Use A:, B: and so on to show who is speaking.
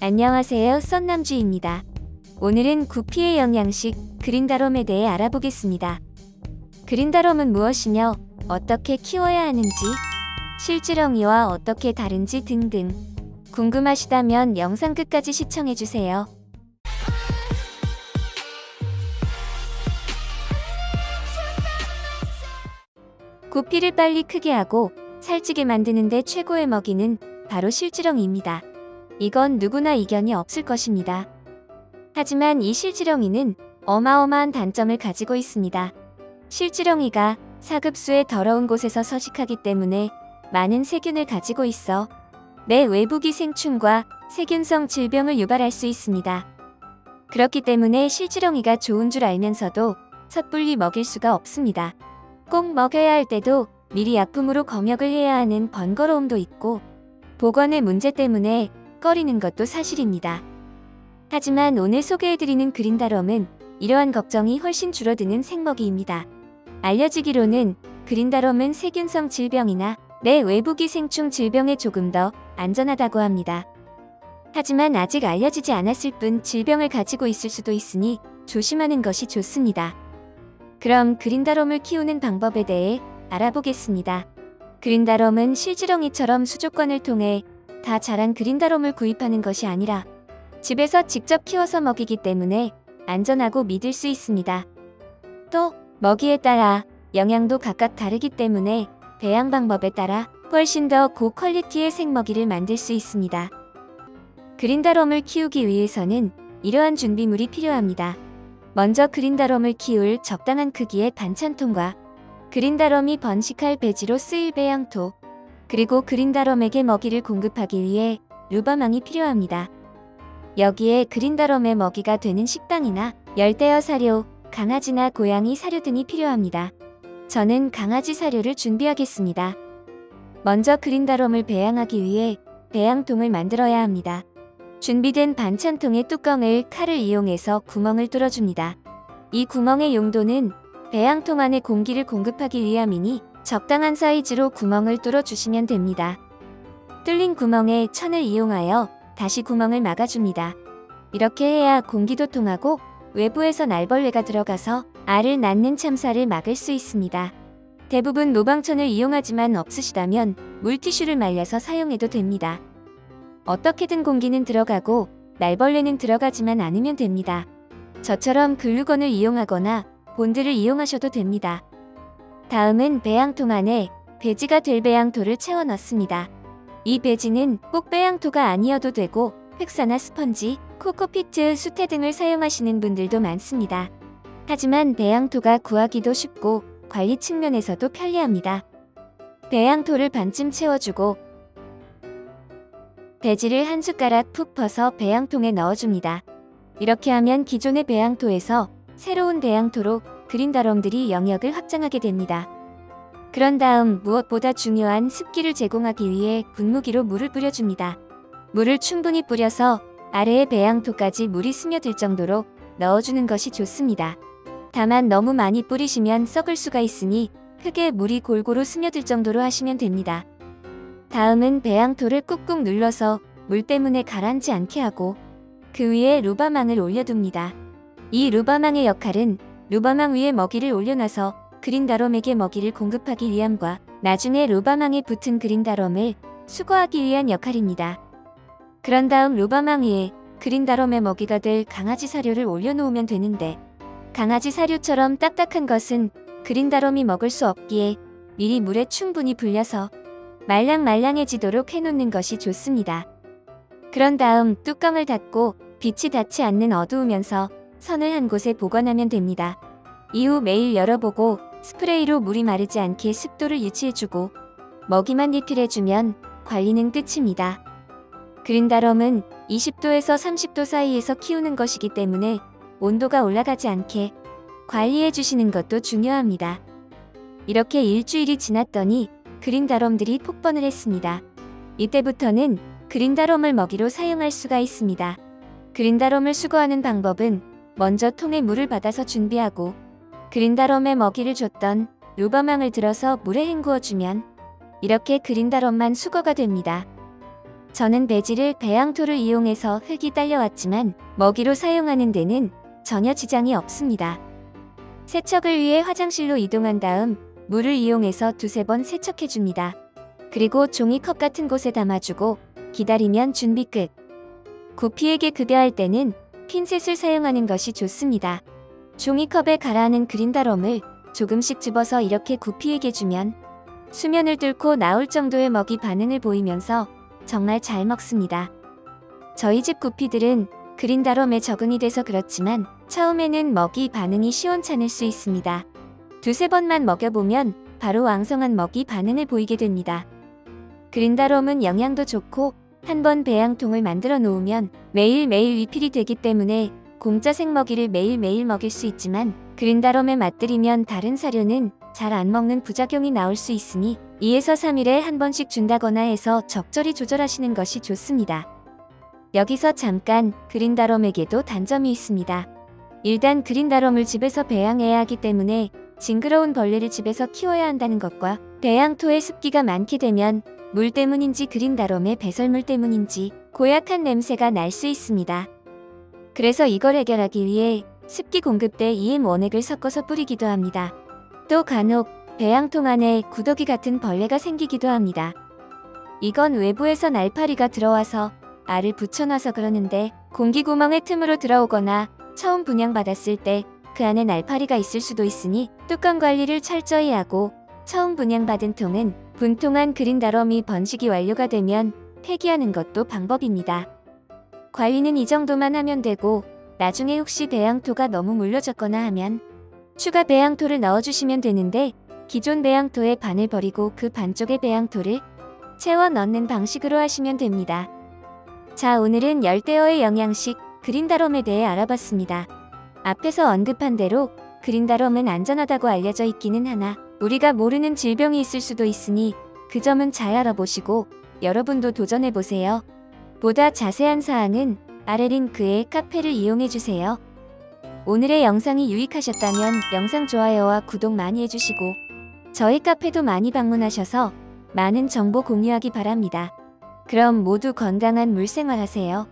A: 안녕하세요, 썬남주입니다. 오늘은 구피의 영양식 그린다럼에 대해 알아보겠습니다. 그린다럼은 무엇이며 어떻게 키워야 하는지, 실지렁이와 어떻게 다른지 등등 궁금하시다면 영상 끝까지 시청해주세요. 구피를 빨리 크게 하고 살찌게 만드는 데 최고의 먹이는 바로 실지렁이입니다. 이건 누구나 이견이 없을 것입니다. 하지만 이 실지렁이는 어마어마한 단점을 가지고 있습니다. 실지렁이가 사급수의 더러운 곳에서 서식하기 때문에 많은 세균을 가지고 있어 내 외부기생충과 세균성 질병을 유발할 수 있습니다. 그렇기 때문에 실지렁이가 좋은 줄 알면서도 섣불리 먹일 수가 없습니다. 꼭 먹여야 할 때도 미리 약품으로 검역을 해야 하는 번거로움도 있고 보관의 문제 때문에 꺼리는 것도 사실입니다. 하지만 오늘 소개해드리는 그린다럼은 이러한 걱정이 훨씬 줄어드는 생먹이입니다. 알려지기로는 그린다럼은 세균성 질병이나 내 외부기생충 질병에 조금 더 안전하다고 합니다. 하지만 아직 알려지지 않았을 뿐 질병을 가지고 있을 수도 있으니 조심하는 것이 좋습니다. 그럼 그린다럼을 키우는 방법에 대해 알아보겠습니다. 그린다럼은 실지렁이처럼 수족관을 통해 다 자란 그린다럼을 구입하는 것이 아니라 집에서 직접 키워서 먹이기 때문에 안전하고 믿을 수 있습니다. 또 먹이에 따라 영양도 각각 다르기 때문에 배양 방법에 따라 훨씬 더 고퀄리티의 생먹이를 만들 수 있습니다. 그린다럼을 키우기 위해서는 이러한 준비물이 필요합니다. 먼저 그린다럼을 키울 적당한 크기의 반찬통과 그린다럼이 번식할 배지로 쓰일 배양토, 그리고 그린다럼에게 먹이를 공급하기 위해 루바망이 필요합니다. 여기에 그린다럼의 먹이가 되는 식당이나 열대어 사료, 강아지나 고양이 사료 등이 필요합니다. 저는 강아지 사료를 준비하겠습니다. 먼저 그린다럼을 배양하기 위해 배양통을 만들어야 합니다. 준비된 반찬통의 뚜껑을 칼을 이용해서 구멍을 뚫어줍니다. 이 구멍의 용도는 배양통 안에 공기를 공급하기 위함이니 적당한 사이즈로 구멍을 뚫어주시면 됩니다. 뚫린 구멍에 천을 이용하여 다시 구멍을 막아줍니다. 이렇게 해야 공기도 통하고 외부에서 날벌레가 들어가서 알을 낳는 참사를 막을 수 있습니다. 대부분 노방천을 이용하지만 없으시다면 물티슈를 말려서 사용해도 됩니다. 어떻게든 공기는 들어가고 날벌레는 들어가지만 않으면 됩니다. 저처럼 글루건을 이용하거나 본드를 이용하셔도 됩니다. 다음은 배양통 안에 배지가 될 배양토를 채워 넣습니다. 이 배지는 꼭 배양토가 아니어도 되고 흑사나 스펀지, 코코피트, 수태 등을 사용하시는 분들도 많습니다. 하지만 배양토가 구하기도 쉽고 관리 측면에서도 편리합니다. 배양토를 반쯤 채워주고 배지를 한 숟가락 푹 퍼서 배양통에 넣어줍니다. 이렇게 하면 기존의 배양토에서 새로운 배양토로 그린다럼들이 영역을 확장하게 됩니다. 그런 다음 무엇보다 중요한 습기를 제공하기 위해 분무기로 물을 뿌려줍니다. 물을 충분히 뿌려서 아래의 배양토까지 물이 스며들 정도로 넣어주는 것이 좋습니다. 다만 너무 많이 뿌리시면 썩을 수가 있으니 크게 물이 골고루 스며들 정도로 하시면 됩니다. 다음은 배양토를 꾹꾹 눌러서 물 때문에 가라앉지 않게 하고 그 위에 루바망을 올려둡니다. 이 루바망의 역할은 루바망 위에 먹이를 올려놔서 그린다럼에게 먹이를 공급하기 위함과 나중에 루바망에 붙은 그린다럼을 수거하기 위한 역할입니다. 그런 다음 루바망 위에 그린다럼의 먹이가 될 강아지 사료를 올려놓으면 되는데 강아지 사료처럼 딱딱한 것은 그린다럼이 먹을 수 없기에 미리 물에 충분히 불려서 말랑말랑해지도록 해놓는 것이 좋습니다. 그런 다음 뚜껑을 닫고 빛이 닿지 않는 어두우면서 선을 한 곳에 보관하면 됩니다. 이후 매일 열어보고 스프레이로 물이 마르지 않게 습도를 유지해주고 먹이만 리필해주면 관리는 끝입니다. 그린다럼은 20도에서 30도 사이에서 키우는 것이기 때문에 온도가 올라가지 않게 관리해주시는 것도 중요합니다. 이렇게 일주일이 지났더니 그린다럼들이 폭번을 했습니다. 이때부터는 그린다럼을 먹이로 사용할 수가 있습니다. 그린다럼을 수거하는 방법은 먼저 통에 물을 받아서 준비하고 그린다럼에 먹이를 줬던 루바망을 들어서 물에 헹구어주면 이렇게 그린다럼만 수거가 됩니다. 저는 배지를 배양토를 이용해서 흙이 딸려왔지만 먹이로 사용하는 데는 전혀 지장이 없습니다. 세척을 위해 화장실로 이동한 다음 물을 이용해서 두세 번 세척해줍니다. 그리고 종이컵 같은 곳에 담아주고 기다리면 준비 끝. 구피에게 급여할 때는 핀셋을 사용하는 것이 좋습니다. 종이컵에 가라앉은 그린다롬을 조금씩 집어서 이렇게 구피에게 주면 수면을 뚫고 나올 정도의 먹이 반응을 보이면서 정말 잘 먹습니다. 저희 집 구피들은 그린다롬에 적응이 돼서 그렇지만 처음에는 먹이 반응이 시원찮을 수 있습니다. 두세 번만 먹여보면 바로 왕성한 먹이 반응을 보이게 됩니다. 그린다롬은 영양도 좋고 한번 배양통을 만들어 놓으면 매일매일 리필이 되기 때문에 공짜 생먹이를 매일매일 먹일 수 있지만 그린다롬에 맞들이면 다른 사료는 잘 안 먹는 부작용이 나올 수 있으니 2에서 3일에 한 번씩 준다거나 해서 적절히 조절하시는 것이 좋습니다. 여기서 잠깐 그린다롬에게도 단점이 있습니다. 일단 그린다롬을 집에서 배양해야 하기 때문에 징그러운 벌레를 집에서 키워야 한다는 것과 배양토에 습기가 많게 되면 물 때문인지 그린다롬의 배설물 때문인지 고약한 냄새가 날 수 있습니다. 그래서 이걸 해결하기 위해 습기 공급대 EM 원액을 섞어서 뿌리기도 합니다. 또 간혹 배양통 안에 구더기 같은 벌레가 생기기도 합니다. 이건 외부에서 날파리가 들어와서 알을 붙여놔서 그러는데 공기구멍의 틈으로 들어오거나 처음 분양받았을 때 그 안에 날파리가 있을 수도 있으니 뚜껑 관리를 철저히 하고 처음 분양받은 통은 분통한 그린다롬이 번식이 완료가 되면 폐기하는 것도 방법입니다. 관리는 이 정도만 하면 되고 나중에 혹시 배양토가 너무 물려졌거나 하면 추가 배양토를 넣어주시면 되는데 기존 배양토의 반을 버리고 그 반쪽의 배양토를 채워 넣는 방식으로 하시면 됩니다. 자, 오늘은 열대어의 영양식 그린다롬에 대해 알아봤습니다. 앞에서 언급한 대로 그린다롬은 안전하다고 알려져 있기는 하나 우리가 모르는 질병이 있을 수도 있으니 그 점은 잘 알아보시고 여러분도 도전해보세요. 보다 자세한 사항은 아래 링크의 카페를 이용해주세요. 오늘의 영상이 유익하셨다면 영상 좋아요와 구독 많이 해주시고 저희 카페도 많이 방문하셔서 많은 정보 공유하기 바랍니다. 그럼 모두 건강한 물생활 하세요.